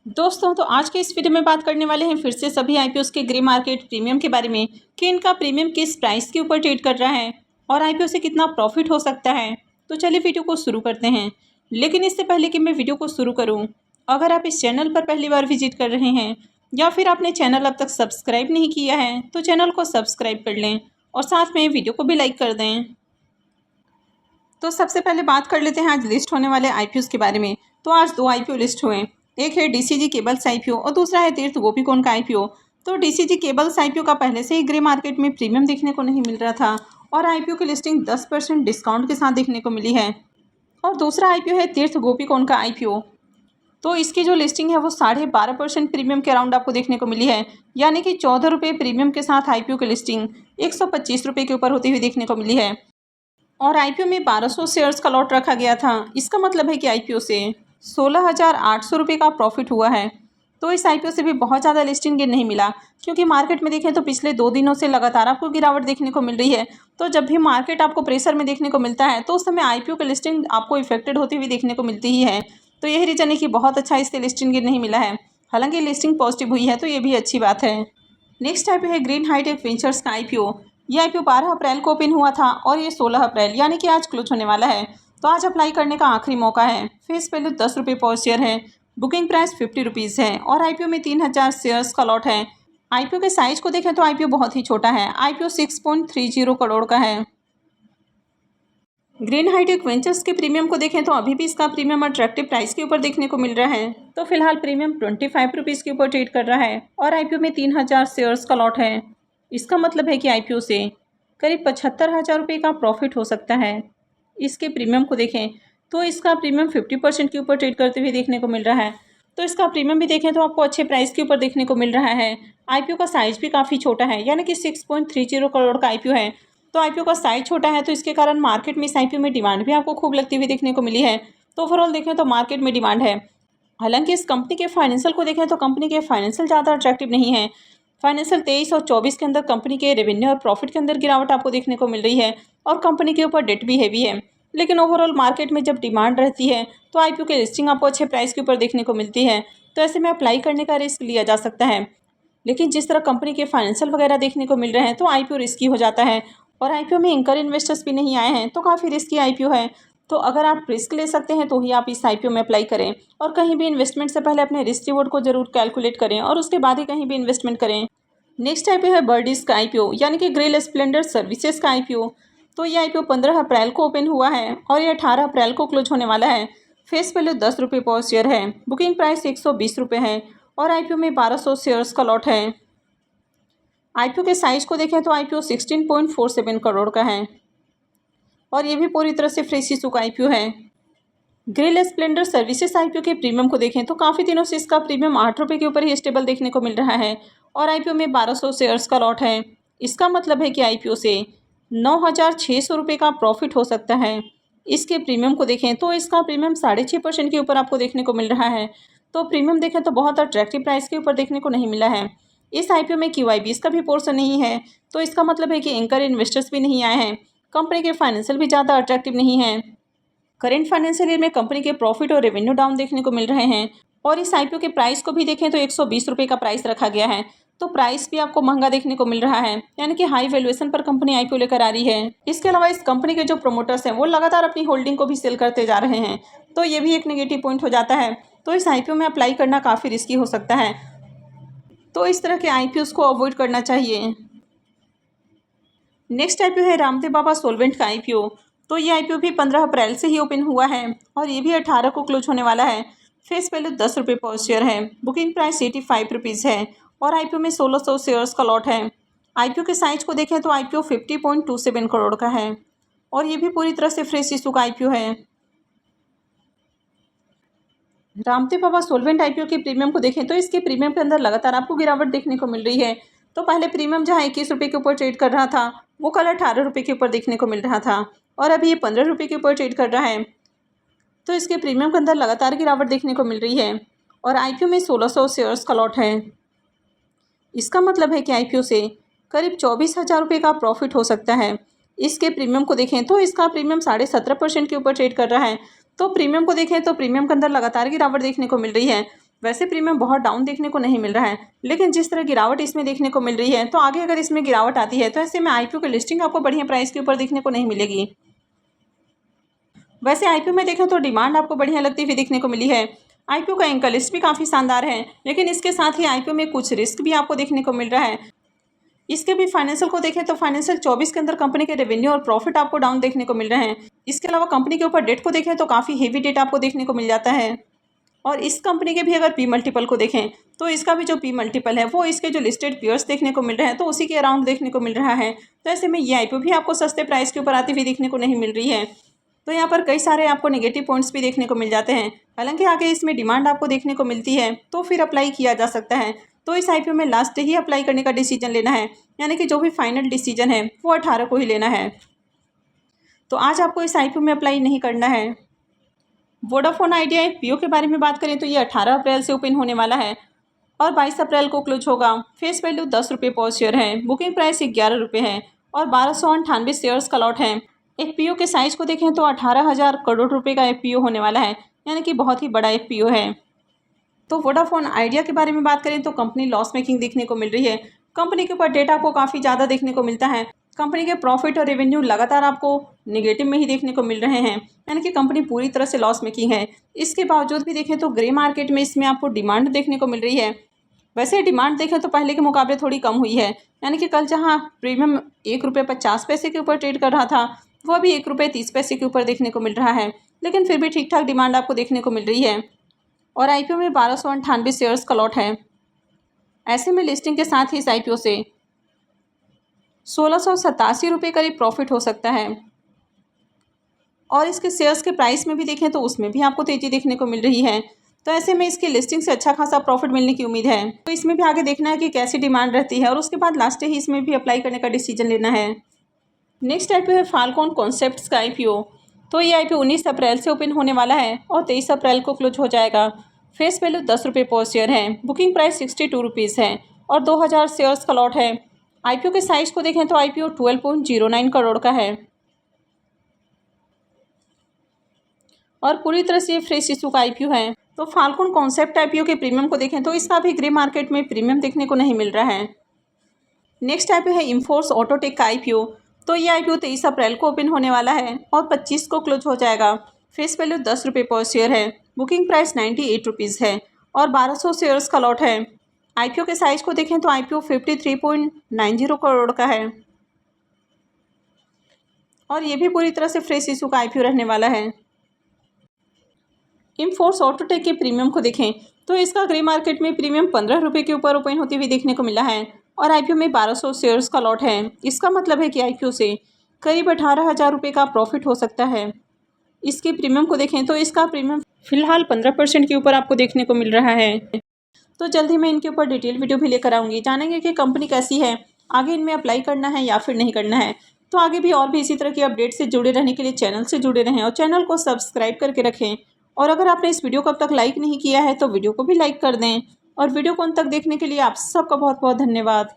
दोस्तों, तो आज के इस वीडियो में बात करने वाले हैं फिर से सभी आईपीओ के ग्रे मार्केट प्रीमियम के बारे में कि इनका प्रीमियम किस प्राइस के ऊपर ट्रेड कर रहा है और आईपीओ से कितना प्रॉफिट हो सकता है। तो चलिए वीडियो को शुरू करते हैं। लेकिन इससे पहले कि मैं वीडियो को शुरू करूं, अगर आप इस चैनल पर पहली बार विजिट कर रहे हैं या फिर आपने चैनल अब तक सब्सक्राइब नहीं किया है तो चैनल को सब्सक्राइब कर लें और साथ में वीडियो को भी लाइक कर दें। तो सबसे पहले बात कर लेते हैं आज लिस्ट होने वाले आईपीओ के बारे में। तो आज दो आईपीओ लिस्ट हुए, एक है डीसीजी केबल्स आईपीओ और दूसरा है तीर्थ गोपीकोण का आईपीओ। तो डीसीजी केबल्स आईपीओ का पहले से ही ग्रे मार्केट में प्रीमियम देखने को नहीं मिल रहा था और आईपीओ की लिस्टिंग 10% डिस्काउंट के साथ देखने को मिली है। और दूसरा आईपीओ है तीर्थ गोपीकोण का आईपीओ। तो इसकी जो लिस्टिंग है वो 12.5% प्रीमियम के अराउंड आपको देखने को मिली है, यानी कि 14 रुपये प्रीमियम के साथ आईपीओ की लिस्टिंग 125 रुपये के ऊपर होती हुई देखने को मिली है। और आईपीओ में 1200 शेयर्स का लॉट रखा गया था। इसका मतलब है कि आईपीओ से 16,800 रुपये का प्रॉफिट हुआ है। तो इस आईपीओ से भी बहुत ज़्यादा लिस्टिंग गेन नहीं मिला, क्योंकि मार्केट में देखें तो पिछले 2 दिनों से लगातार आपको गिरावट देखने को मिल रही है। तो जब भी मार्केट आपको प्रेशर में देखने को मिलता है तो उस समय आईपीओ की लिस्टिंग आपको इफेक्टेड होती हुई देखने को मिलती ही है। तो यही रीज़न है कि बहुत अच्छा इससे लिस्टिंग गेन नहीं मिला है। हालांकि लिस्टिंग पॉजिटिव हुई है तो ये भी अच्छी बात है। नेक्स्ट आईपीओ है ग्रीन हाईटेक वेंचर्स का आईपीओ। ये आईपीओ 12 अप्रैल को ओपन हुआ था और ये 16 अप्रैल यानी कि आज क्लोज होने वाला है। तो आज अप्लाई करने का आखिरी मौका है। फेस वैल्यू 10 रुपये पर शेयर है। बुकिंग प्राइस 50 रुपीज़ है और आईपीओ में 3000 शेयर्स का लॉट है। आईपीओ के साइज को देखें तो आईपीओ बहुत ही छोटा है। आईपीओ 6.30 करोड़ का है। ग्रीन हाईटेक वेंचर्स के प्रीमियम को देखें तो अभी भी इसका प्रीमियम अट्रैक्टिव प्राइस के ऊपर देखने को मिल रहा है। तो फिलहाल प्रीमियम 25 रुपीज़ के ऊपर ट्रेड कर रहा है और आईपीओ में 3000 शेयर्स का लॉट है। इसका मतलब है कि आईपीओ से करीब 75,000 रुपये का प्रॉफिट हो सकता है। इसके प्रीमियम को देखें तो इसका प्रीमियम 50% के ऊपर ट्रेड करते हुए देखने को मिल रहा है। तो इसका प्रीमियम भी देखें तो आपको अच्छे प्राइस के ऊपर देखने को मिल रहा है। आईपीओ का साइज भी काफ़ी छोटा है, यानी कि 6.30 करोड़ का आईपीओ है। तो आईपीओ का साइज छोटा है तो इसके कारण मार्केट में इस आईपीओ में डिमांड भी आपको खूब लगती हुई देखने को मिली है। तो ओवरऑल देखें तो मार्केट में डिमांड है। हालांकि इस कंपनी के फाइनेंशियल को देखें तो कंपनी के फाइनेंशियल ज़्यादा अट्रैक्टिव नहीं है। फाइनेंशियल 23 और 24 के अंदर कंपनी के रेवेन्यू और प्रॉफिट के अंदर गिरावट आपको देखने को मिल रही है और कंपनी के ऊपर डेट भी हैवी है। लेकिन ओवरऑल मार्केट में जब डिमांड रहती है तो आईपीओ की लिस्टिंग आपको अच्छे प्राइस के ऊपर देखने को मिलती है। तो ऐसे में अप्लाई करने का रिस्क लिया जा सकता है। लेकिन जिस तरह कंपनी के फाइनेंशियल वगैरह देखने को मिल रहे हैं तो आईपीओ रिस्की हो जाता है और आईपीओ में एंकर इन्वेस्टर्स भी नहीं आए हैं तो काफ़ी रिस्की आईपीओ है। तो अगर आप रिस्क ले सकते हैं तो ही आप इस आईपीओ में अप्लाई करें और कहीं भी इन्वेस्टमेंट से पहले अपने रिस्क रिवॉर्ड को जरूर कैलकुलेट करें और उसके बाद ही कहीं भी इन्वेस्टमेंट करें। नेक्स्ट आईपीओ है बर्डीज का आईपीओ, यानी कि ग्रेल स्प्लेंडर सर्विसेज का आईपीओ। तो ये आईपीओ 15 अप्रैल को ओपन हुआ है और ये 18 अप्रैल को क्लोज होने वाला है। फेस वैल्यू 10 रुपये पर शेयर है। बुकिंग प्राइस 120 रुपये है और आईपीओ में 1200 शेयर्स का लॉट है। आईपीओ के साइज को देखें तो आईपीओ 16.47 करोड़ का है और ये भी पूरी तरह से फ्रेश इशू का आईपीओ है। ग्रिल स्प्लेंडर सर्विसेज आईपीओ के प्रीमियम को देखें तो काफ़ी दिनों से इसका प्रीमियम 8 रुपये के ऊपर ही स्टेबल देखने को मिल रहा है और आईपीओ में 1200 शेयर्स का लॉट है। इसका मतलब है कि आईपीओ से 9,600 रुपये का प्रॉफिट हो सकता है। इसके प्रीमियम को देखें तो इसका प्रीमियम 6.5% के ऊपर आपको देखने को मिल रहा है। तो प्रीमियम देखें तो बहुत अट्रैक्टिव प्राइस के ऊपर देखने को नहीं मिला है। इस आईपीओ में क्यूआईबीएस का भी पोर्शन नहीं है, तो इसका मतलब है कि एंकर इन्वेस्टर्स भी नहीं आए हैं। कंपनी के फाइनेंशियल भी ज़्यादा अट्रैक्टिव नहीं है। करेंट फाइनेंशियल ईयर में कंपनी के प्रॉफिट और रेवेन्यू डाउन देखने को मिल रहे हैं और इस आईपीओ के प्राइस को भी देखें तो 120 रुपये का प्राइस रखा गया है। तो प्राइस भी आपको महंगा देखने को मिल रहा है, यानी कि हाई वैल्यूएशन पर कंपनी आईपीओ लेकर आ रही है। इसके अलावा इस कंपनी के जो प्रोमोटर्स हैं वो लगातार अपनी होल्डिंग को भी सेल करते जा रहे हैं, तो ये भी एक नेगेटिव पॉइंट हो जाता है। तो इस आईपीओ में अप्लाई करना काफ़ी रिस्की हो सकता है, तो इस तरह के आईपीओ को अवॉइड करना चाहिए। नेक्स्ट आईपीओ है रामदेव बाबा सोलवेंट का आईपीओ। तो ये आईपीओ भी 15 अप्रैल से ही ओपन हुआ है और ये भी 18 को क्लोज होने वाला है। फेस वैल्यू 10 रुपये पर शेयर है। बुकिंग प्राइस 85 रुपीज़ है और आईपीओ में 1600 शेयर्स का लॉट है। आईपीओ के साइज को देखें तो आईपीओ 50.27 करोड़ का है और ये भी पूरी तरह से फ्रेश इशू का आईपीओ है। रामदेव बाबा सोलवेंट आईपीओ के प्रीमियम को देखें तो इसके प्रीमियम के अंदर लगातार आपको गिरावट देखने को मिल रही है। तो पहले प्रीमियम जहां 21 रुपये के ऊपर ट्रेड कर रहा था वो कल 18 रुपये के ऊपर देखने को मिल रहा था और अभी ये 15 रुपये के ऊपर ट्रेड कर रहा है। तो इसके प्रीमियम के अंदर लगातार गिरावट देखने को मिल रही है और आईपीओ में 1600 शेयर्स का लॉट है। इसका मतलब है कि आईपीओ से करीब 24,000 रुपये का प्रॉफिट हो सकता है। इसके प्रीमियम को देखें तो इसका प्रीमियम 17.5% के ऊपर ट्रेड कर रहा है। तो प्रीमियम को देखें तो प्रीमियम के अंदर लगातार गिरावट देखने को मिल रही है। वैसे प्रीमियम बहुत डाउन देखने को नहीं मिल रहा है, लेकिन जिस तरह गिरावट इसमें देखने को मिल रही है, तो आगे अगर इसमें गिरावट आती है तो ऐसे में आईपीओ की लिस्टिंग आपको बढ़िया प्राइस के ऊपर देखने को नहीं मिलेगी। वैसे आईपीओ में देखें तो डिमांड आपको बढ़िया लगती हुई देखने को मिली है। आईपीओ का एंकर लिस्ट भी काफ़ी शानदार है, लेकिन इसके साथ ही आईपीओ में कुछ रिस्क भी आपको देखने को मिल रहा है। इसके भी फाइनेंशियल को देखें तो फाइनेंशियल 24 के अंदर कंपनी के रेवेन्यू और प्रॉफिट आपको डाउन देखने को मिल रहे हैं। इसके अलावा कंपनी के ऊपर डेट को देखें तो काफ़ी हेवी डेट आपको देखने को मिल जाता है। और इस कंपनी के भी अगर पी मल्टीपल को देखें तो इसका भी जो पी मल्टीपल है वो इसके जो लिस्टेड पीयर्स देखने को मिल रहे हैं तो उसी के अराउंड देखने को मिल रहा है। तो ऐसे में ये आईपीओ भी आपको सस्ते प्राइस के ऊपर आती हुई देखने को नहीं मिल रही है। तो यहाँ पर कई सारे आपको नेगेटिव पॉइंट्स भी देखने को मिल जाते हैं। हालांकि आगे इसमें डिमांड आपको देखने को मिलती है तो फिर अप्लाई किया जा सकता है। तो इस आईपीओ में लास्ट ही अप्लाई करने का डिसीजन लेना है, यानी कि जो भी फाइनल डिसीजन है वो 18 को ही लेना है। तो आज आपको इस आईपीओ में अप्लाई नहीं करना है। वोडाफोन आइडिया आईपीओ के बारे में बात करें तो ये 18 अप्रैल से ओपन होने वाला है और 22 अप्रैल को क्लोज होगा। फेस वैल्यू 10 रुपये पर शेयर है। बुकिंग प्राइस 11 रुपये है और 1298 शेयर्स का लॉट है। एफपीओ के साइज को देखें तो 18,000 करोड़ रुपए का एफपीओ होने वाला है, यानी कि बहुत ही बड़ा एफपीओ है। तो वोडाफोन आइडिया के बारे में बात करें तो कंपनी लॉस मेकिंग देखने को मिल रही है। कंपनी के ऊपर डेटा आपको काफ़ी ज़्यादा देखने को मिलता है। कंपनी के प्रॉफिट और रेवेन्यू लगातार आपको नेगेटिव में ही देखने को मिल रहे हैं, यानी कि कंपनी पूरी तरह से लॉस मेकिंग है। इसके बावजूद भी देखें तो ग्रे मार्केट में इसमें आपको डिमांड देखने को मिल रही है। वैसे डिमांड देखें तो पहले के मुकाबले थोड़ी कम हुई है, यानी कि कल जहाँ प्रीमियम 1 रुपये 50 पैसे के ऊपर ट्रेड कर रहा था वो अभी 1 रुपये 30 पैसे के ऊपर देखने को मिल रहा है, लेकिन फिर भी ठीक ठाक डिमांड आपको देखने को मिल रही है। और आईपीओ में 1298 शेयर्स का लॉट है। ऐसे में लिस्टिंग के साथ ही इस आईपीओ से 1687 रुपये करीब प्रॉफिट हो सकता है। और इसके शेयर्स के प्राइस में भी देखें तो उसमें भी आपको तेज़ी देखने को मिल रही है। तो ऐसे में इसकी लिस्टिंग से अच्छा खासा प्रॉफिट मिलने की उम्मीद है। तो इसमें भी आगे देखना है कि कैसी डिमांड रहती है और उसके बाद लास्ट ही इसमें भी अप्लाई करने का डिसीजन लेना है। नेक्स्ट आईपीओ है फाल्कॉन कॉन्सेप्ट्स का आईपीओ। तो ये आईपीओ 19 अप्रैल से ओपन होने वाला है और 23 अप्रैल को क्लोज हो जाएगा। फेस वैल्यू 10 रुपये पर शेयर है। बुकिंग प्राइस 62 रुपीज़ है और 2000 शेयर्स का लॉट है। आईपीओ के साइज को देखें तो आईपीओ 12.09 करोड़ का है और पूरी तरह से फ्रेश इशू का आईपीओ है। तो फाल्कॉन कॉन्सेप्ट आईपीओ के प्रीमियम को देखें तो इसका भी ग्रे मार्केट में प्रीमियम देखने को नहीं मिल रहा है। नेक्स्ट आईपीओ है इन्फोर्स ऑटोटेक का आईपीओ। तो ये आईपीओ 23 अप्रैल को ओपन होने वाला है और 25 को क्लोज हो जाएगा। फेस वैल्यू 10 रुपये पर शेयर है। बुकिंग प्राइस 98 रुपीज़ है और 1200 शेयर्स का लॉट है। आईपीओ के साइज को देखें तो आईपीओ 53.90 करोड़ का है और ये भी पूरी तरह से फ्रेश इशू का आईपीओ रहने वाला है। इन्फोर्स ऑटोटेक के प्रीमियम को देखें तो इसका ग्रे मार्केट में प्रीमियम 15 रुपये के ऊपर ओपन होती हुई देखने को मिला है और आईपीओ में 1200 शेयर्स का लॉट है। इसका मतलब है कि आईपीओ से करीब 18,000 रुपये का प्रॉफिट हो सकता है। इसके प्रीमियम को देखें तो इसका प्रीमियम फिलहाल 15% के ऊपर आपको देखने को मिल रहा है। तो जल्द ही मैं इनके ऊपर डिटेल वीडियो भी लेकर आऊँगी, जानेंगे कि कंपनी कैसी है, आगे इनमें अप्लाई करना है या फिर नहीं करना है। तो आगे भी और भी इसी तरह की अपडेट से जुड़े रहने के लिए चैनल से जुड़े रहें और चैनल को सब्सक्राइब करके रखें। और अगर आपने इस वीडियो को अब तक लाइक नहीं किया है तो वीडियो को भी लाइक कर दें और वीडियो को अंत तक देखने के लिए आप सबका बहुत बहुत धन्यवाद।